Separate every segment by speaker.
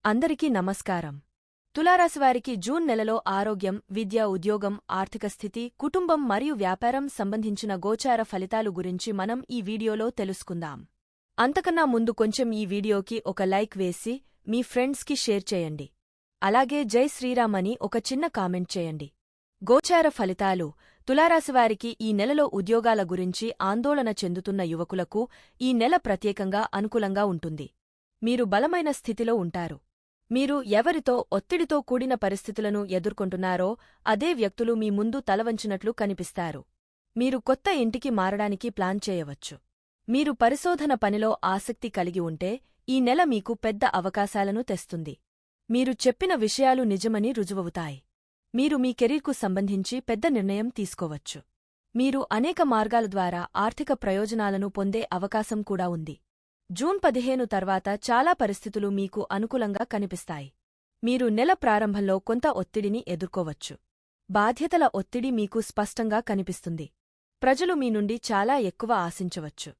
Speaker 1: అందరికీ నమస్కారం. తులారాశివారికి జూన్ నెలలో ఆరోగ్యం, విద్య, ఉద్యోగం, ఆర్థిక స్థితి, కుటుంబం మరియు వ్యాపారం సంబంధించిన గోచార ఫలితాలు గురించి మనం ఈ వీడియోలో తెలుసుకుందాం. అంతకన్నా ముందు కొంచెం ఈ వీడియోకి ఒక లైక్ వేసి మీ ఫ్రెండ్స్కి షేర్ చేయండి. అలాగే జై శ్రీరామ్ అని ఒక చిన్న కామెంట్ చేయండి. గోచార ఫలితాలు. తులారాశివారికి ఈ నెలలో ఉద్యోగాల గురించి ఆందోళన చెందుతున్న యువకులకు ఈ నెల ప్రత్యేకంగా అనుకూలంగా ఉంటుంది. మీరు బలమైన స్థితిలో ఉంటారు. మీరు ఎవరితో ఒత్తిడితో కూడిన పరిస్థితులను ఎదుర్కొంటున్నారో అదే వ్యక్తులు మీ ముందు తలవంచినట్లు కనిపిస్తారు. మీరు కొత్త ఇంటికి మారడానికి ప్లాన్ చేయవచ్చు. మీరు పరిశోధన పనిలో ఆసక్తి కలిగి ఉంటే ఈ నెల మీకు పెద్ద అవకాశాలను తెస్తుంది. మీరు చెప్పిన విషయాలు నిజమని రుజువవుతాయి. మీరు మీ కెరీర్కు సంబంధించి పెద్ద నిర్ణయం తీసుకోవచ్చు. మీరు అనేక మార్గాల ద్వారా ఆర్థిక ప్రయోజనాలను పొందే అవకాశం కూడా ఉంది. జూన్ 15 తర్వాత చాలా పరిస్థితులు మీకు అనుకూలంగా కనిపిస్తాయి. మీరు నెల ప్రారంభంలో కొంత ఒత్తిడిని ఎదుర్కోవచ్చు. బాధ్యతల ఒత్తిడి మీకు స్పష్టంగా కనిపిస్తుంది. ప్రజలు మీ నుండి చాలా ఎక్కువ ఆశించవచ్చు.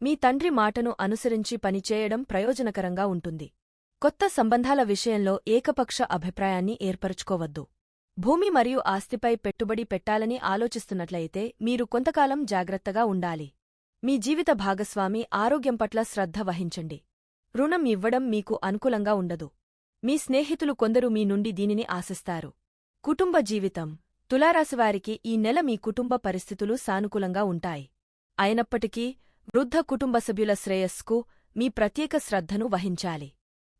Speaker 1: మీ తండ్రి మాటను అనుసరించి పనిచేయడం ప్రయోజనకరంగా ఉంటుంది. కొత్త సంబంధాల విషయంలో ఏకపక్ష అభిప్రాయాన్ని ఏర్పరుచుకోవద్దు. భూమి మరియు ఆస్తిపై పెట్టుబడి పెట్టాలని ఆలోచిస్తున్నట్లయితే మీరు కొంతకాలం జాగ్రత్తగా ఉండాలి. మీ జీవిత భాగస్వామి ఆరోగ్యం పట్ల శ్రద్ధ వహించండి. రుణం ఇవ్వడం మీకు అనుకూలంగా ఉండదు. మీ స్నేహితులు కొందరు మీ నుండి దీనిని ఆశిస్తారు. కుటుంబ జీవితం. తులారాశివారికి ఈ నెల మీ కుటుంబ పరిస్థితులు సానుకూలంగా ఉంటాయి. అయినప్పటికీ వృద్ధ కుటుంబ సభ్యుల శ్రేయస్సుకు మీ ప్రత్యేక శ్రద్ధను వహించాలి.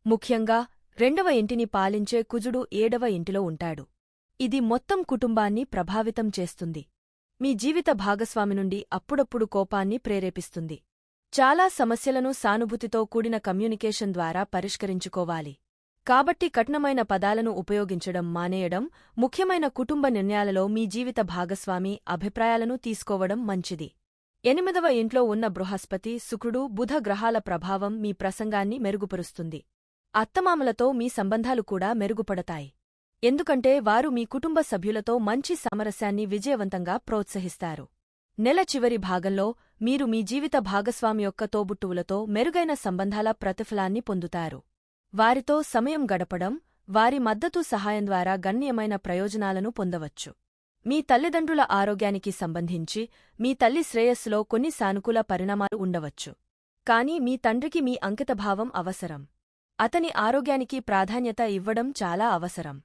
Speaker 1: ముఖ్యంగా రెండవ ఇంటిని పాలించే కుజుడు 7వ ఇంటిలో ఉంటాడు. ఇది మొత్తం కుటుంబాన్ని ప్రభావితం చేస్తుంది. మీ జీవిత భాగస్వామి నుండి అప్పుడప్పుడు కోపాన్ని ప్రేరేపిస్తుంది. చాలా సమస్యలను సానుభూతితో కూడిన కమ్యూనికేషన్ ద్వారా పరిష్కరించుకోవాలి. కాబట్టి కఠినమైన పదాలను ఉపయోగించడం మానేయడం, ముఖ్యమైన కుటుంబ నిర్ణయాలలో మీ జీవిత భాగస్వామి అభిప్రాయాలను తీసుకోవడం మంచిది. 8వ ఇంట్లో ఉన్న బృహస్పతి, శుక్రుడు, బుధ గ్రహాల ప్రభావం మీ ప్రసంగాన్ని మెరుగుపరుస్తుంది. అత్తమామలతో మీ సంబంధాలు కూడా మెరుగుపడతాయి. ఎందుకంటే వారు మీ కుటుంబ సభ్యులతో మంచి సామరస్యాన్ని విజయవంతంగా ప్రోత్సహిస్తారు. నెల చివరి భాగంలో మీరు మీ జీవిత భాగస్వామి యొక్క తోబుట్టువులతో మెరుగైన సంబంధాల ప్రతిఫలాన్ని పొందుతారు. వారితో సమయం గడపడం, వారి మద్దతు సహాయం ద్వారా గణనీయమైన ప్రయోజనాలను పొందవచ్చు. మీ తల్లిదండ్రుల ఆరోగ్యానికి సంబంధించి మీ తల్లి శ్రేయస్సులో కొన్ని సానుకూల పరిణామాలు ఉండవచ్చు. కానీ మీ తండ్రికి మీ అంకితభావం అవసరం. అతని ఆరోగ్యానికి ప్రాధాన్యత ఇవ్వడం చాలా అవసరం.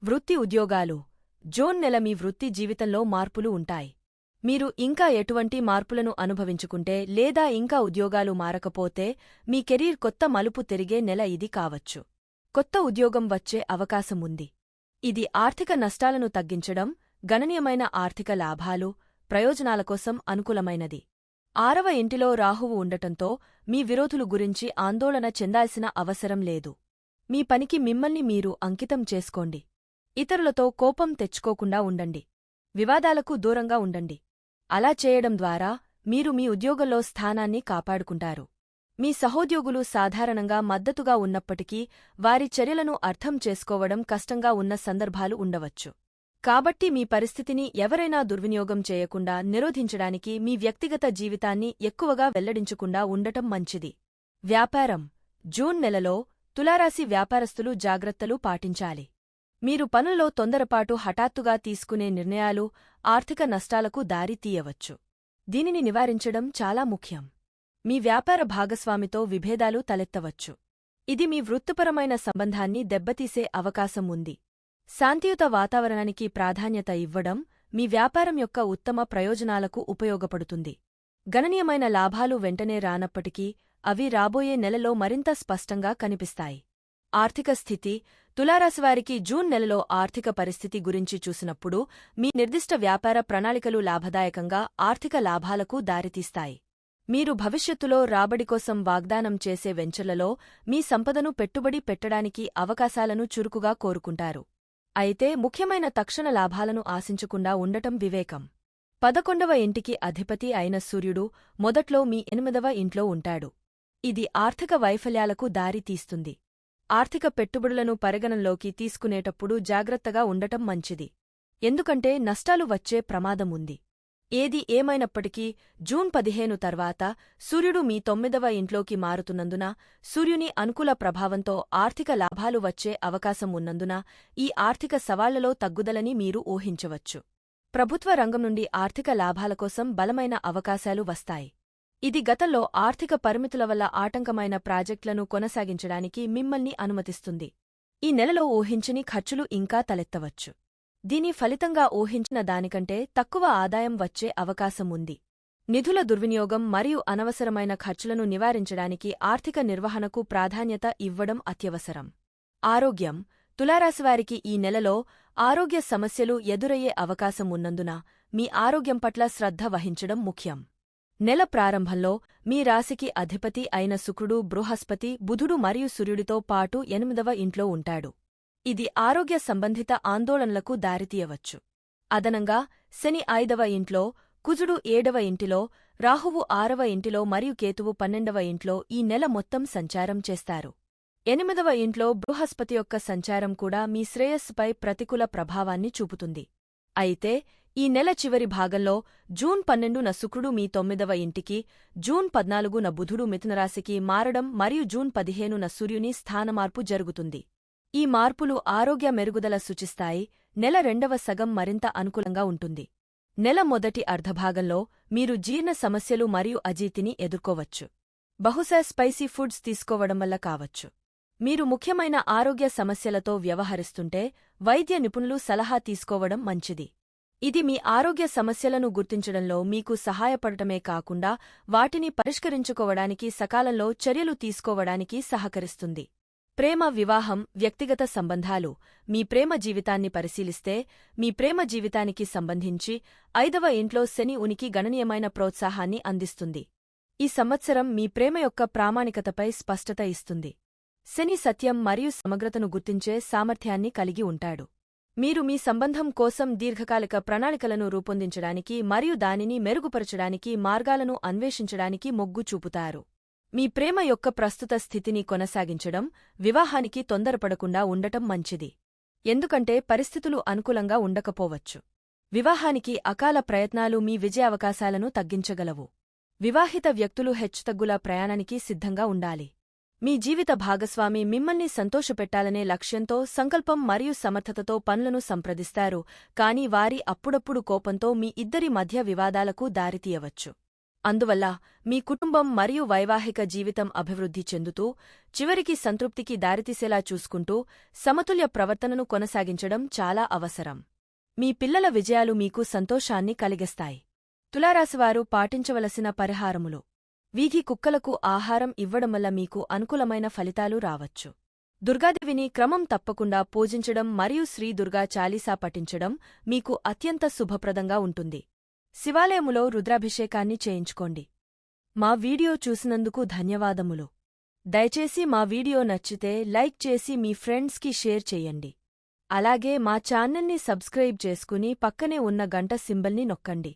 Speaker 1: వృత్తి ఉద్యోగాలు. జూన్ నెల మీ వృత్తి జీవితంలో మార్పులు ఉంటాయి. మీరు ఇంకా ఎటువంటి మార్పులను అనుభవించుకుంటే లేదా ఇంకా ఉద్యోగాలు మారకపోతే మీ కెరీర్ కొత్త మలుపు తిరిగే నెల ఇది కావచ్చు. కొత్త ఉద్యోగం వచ్చే అవకాశం ఉంది. ఇది ఆర్థిక నష్టాలను తగ్గించడం, గణనీయమైన ఆర్థిక లాభాలు, ప్రయోజనాల కోసం అనుకూలమైనది. 6వ ఇంటిలో రాహువు ఉండటంతో మీ విరోధులు గురించి ఆందోళన చెందాల్సిన అవసరం లేదు. మీ పనికి మిమ్మల్ని మీరు అంకితం చేసుకోండి. ఇతరులతో కోపం తెచ్చుకోకుండా ఉండండి. వివాదాలకు దూరంగా ఉండండి. అలా చేయడం ద్వారా మీరు మీ ఉద్యోగంలో స్థానాన్ని కాపాడుకుంటారు. మీ సహోద్యోగులు సాధారణంగా మద్దతుగా ఉన్నప్పటికీ వారి చర్యలను అర్థం చేసుకోవడం కష్టంగా ఉన్న సందర్భాలు ఉండవచ్చు. కాబట్టి మీ పరిస్థితిని ఎవరైనా దుర్వినియోగం చేయకుండా నిరోధించడానికి మీ వ్యక్తిగత జీవితాన్ని ఎక్కువగా వెల్లడించకుండా ఉండటం మంచిది. వ్యాపారం. జూన్ నెలలో తులారాశి వ్యాపారస్తులు జాగ్రత్తలు పాటించాలి. మీరు పనుల్లో తొందరపాటు హఠాత్తుగా తీసుకునే నిర్ణయాలు ఆర్థిక నష్టాలకు దారి తీయవచ్చు. దీనిని నివారించడం చాలా ముఖ్యం. మీ వ్యాపార భాగస్వామితో విభేదాలు తలెత్తవచ్చు. ఇది మీ వృత్తిపరమైన సంబంధాన్ని దెబ్బతీసే అవకాశం ఉంది. శాంతియుత వాతావరణానికి ప్రాధాన్యత ఇవ్వడం మీ వ్యాపారం యొక్క ఉత్తమ ప్రయోజనాలకు ఉపయోగపడుతుంది. గణనీయమైన లాభాలు వెంటనే రానప్పటికీ అవి రాబోయే నెలలో మరింత స్పష్టంగా కనిపిస్తాయి. ఆర్థిక స్థితి. తులారాశివారికి జూన్ నెలలో ఆర్థిక పరిస్థితి గురించి చూసినప్పుడు మీ నిర్దిష్ట వ్యాపార ప్రణాళికలు లాభదాయకంగా ఆర్థిక లాభాలకు దారితీస్తాయి. మీరు భవిష్యత్తులో రాబడి కోసం వాగ్దానం చేసే వెంచర్లలో మీ సంపదను పెట్టుబడి పెట్టడానికి అవకాశాలను చురుకుగా కోరుకుంటారు. అయితే ముఖ్యమైన తక్షణ లాభాలను ఆశించకుండా ఉండటం వివేకం. 11వ ఇంటికి అధిపతి అయిన సూర్యుడు మొదట్లో మీ 8వ ఇంట్లో ఉంటాడు. ఇది ఆర్థిక వైఫల్యాలకు దారి తీస్తుంది. ఆర్థిక పెట్టుబడులను పరిగణనలోకి తీసుకునేటప్పుడు జాగ్రత్తగా ఉండటం మంచిది. ఎందుకంటే నష్టాలు వచ్చే ప్రమాదం ఉంది. ఏది ఏమైనప్పటికీ జూన్ 15 తర్వాత సూర్యుడు మీ 9వ ఇంట్లోకి మారుతున్నందున సూర్యుని అనుకూల ప్రభావంతో ఆర్థిక లాభాలు వచ్చే అవకాశం ఉన్నందున ఈ ఆర్థిక సవాళ్లలో తగ్గుదలని మీరు ఊహించవచ్చు. ప్రభుత్వ రంగం నుండి ఆర్థిక లాభాల కోసం బలమైన అవకాశాలు వస్తాయి. ఇది గతంలో ఆర్థిక పరిమితుల వల్ల ఆటంకమైన ప్రాజెక్టులను కొనసాగించడానికి మిమ్మల్ని అనుమతిస్తుంది. ఈ నెలలో ఊహించని ఖర్చులు ఇంకా తలెత్తవచ్చు. దీని ఫలితంగా ఊహించిన దానికంటే తక్కువ ఆదాయం వచ్చే అవకాశం ఉంది. నిధుల దుర్వినియోగం మరియు అనవసరమైన ఖర్చులను నివారించడానికి ఆర్థిక నిర్వహణకు ప్రాధాన్యత ఇవ్వడం అత్యవసరం. ఆరోగ్యం: తులారాశివారికి ఈ నెలలో ఆరోగ్య సమస్యలు ఎదురయ్యే అవకాశం ఉన్నందున మీ ఆరోగ్యం పట్ల శ్రద్ధ వహించడం ముఖ్యం. నెల ప్రారంభంలో మీ రాశికి అధిపతి అయిన శుక్రుడు, బృహస్పతి, బుధుడు మరియు సూర్యుడితో పాటు 8వ ఇంట్లో ఉంటాడు. ఇది ఆరోగ్య సంబంధిత ఆందోళనలకు దారితీయవచ్చు. అదనంగా శని 5వ ఇంట్లో, కుజుడు 7వ ఇంటిలో, రాహువు 6వ ఇంటిలో మరియు కేతువు 12వ ఇంట్లో ఈ నెల మొత్తం సంచారం చేస్తారు. 8వ ఇంట్లో బృహస్పతి యొక్క సంచారం కూడా మీ శ్రేయస్సుపై ప్రతికూల ప్రభావాన్ని చూపుతుంది. అయితే ఈ నెల చివరి భాగంలో జూన్ 12న శుక్రుడు మీ 9వ ఇంటికి, జూన్ 14న బుధుడు మిథునరాశికి మారడం మరియు జూన్ 15న సూర్యుని స్థానమార్పు జరుగుతుంది. ఈ మార్పులు ఆరోగ్య మెరుగుదల సూచిస్తాయి. నెల రెండవ సగం మరింత అనుకూలంగా ఉంటుంది. నెల మొదటి అర్ధభాగంలో మీరు జీర్ణ సమస్యలు మరియు అజీతిని ఎదుర్కోవచ్చు. బహుశా స్పైసీ ఫుడ్స్ తీసుకోవడం వల్ల కావచ్చు. మీరు ముఖ్యమైన ఆరోగ్య సమస్యలతో వ్యవహరిస్తుంటే వైద్య నిపుణులు సలహా తీసుకోవడం మంచిది. ఇది మీ ఆరోగ్య సమస్యలను గుర్తించడంలో మీకు సహాయపడటమే కాకుండా వాటిని పరిష్కరించుకోవడానికి సకాలంలో చర్యలు తీసుకోవడానికి సహకరిస్తుంది. ప్రేమ, వివాహం, వ్యక్తిగత సంబంధాలు. మీ ప్రేమ జీవితాన్ని పరిశీలిస్తే మీ ప్రేమ జీవితానికి సంబంధించి 5వ ఇంట్లో శని ఉనికి గణనీయమైన ప్రోత్సాహాన్ని అందిస్తుంది. ఈ సంవత్సరం మీ ప్రేమ యొక్క ప్రామాణికతపై స్పష్టత ఇస్తుంది. శని సత్యం మరియు సమగ్రతను గుర్తించే సామర్థ్యాన్ని కలిగి ఉంటాడు. మీరు మీ సంబంధం కోసం దీర్ఘకాలిక ప్రణాళికలను రూపొందించడానికి మరియు దానిని మెరుగుపరచడానికి మార్గాలను అన్వేషించడానికి మొగ్గు చూపుతారు. మీ ప్రేమ యొక్క ప్రస్తుత స్థితిని కొనసాగించడం, వివాహానికి తొందరపడకుండా ఉండటం మంచిది. ఎందుకంటే పరిస్థితులు అనుకూలంగా ఉండకపోవచ్చు. వివాహానికి అకాల ప్రయత్నాలు మీ విజయావకాశాలను తగ్గించగలవు. వివాహిత వ్యక్తులు హెచ్చుతగ్గుల ప్రయాణానికి సిద్ధంగా ఉండాలి. మీ జీవిత భాగస్వామి మిమ్మల్ని సంతోషపెట్టాలనే లక్ష్యంతో, సంకల్పం మరియు సమర్థతతో పనులను సంప్రదిస్తారు, కానీ వారి అప్పుడప్పుడు కోపంతో మీ ఇద్దరి మధ్య వివాదాలకు దారితీయవచ్చు. అందువల్ల మీ కుటుంబం మరియు వైవాహిక జీవితం అభివృద్ధి చెందుతూ, చివరికి సంతృప్తికి దారితీసేలా చూసుకుంటూ సమతుల్య ప్రవర్తనను కొనసాగించడం చాలా అవసరం. మీ పిల్లల విజయాలు మీకు సంతోషాన్ని కలిగిస్తాయి. తులారాశివారు పాటించవలసిన పరిహారములు: వీధి కుక్కలకు ఆహారం ఇవ్వడం వల్ల మీకు అనుకూలమైన ఫలితాలు రావచ్చు. దుర్గాదేవిని క్రమం తప్పకుండా పూజించడం మరియు శ్రీ దుర్గా చాలీసా పఠించడం మీకు అత్యంత శుభప్రదంగా ఉంటుంది. శివాలయములో రుద్రాభిషేకాన్ని చేయించుకోండి. మా వీడియో చూసినందుకు ధన్యవాదములు. దయచేసి మా వీడియో నచ్చితే లైక్ చేసి మీ ఫ్రెండ్స్కి షేర్ చెయ్యండి. అలాగే మా ఛానల్ని సబ్స్క్రైబ్ చేసుకుని పక్కనే ఉన్న గంట సింబల్ని నొక్కండి.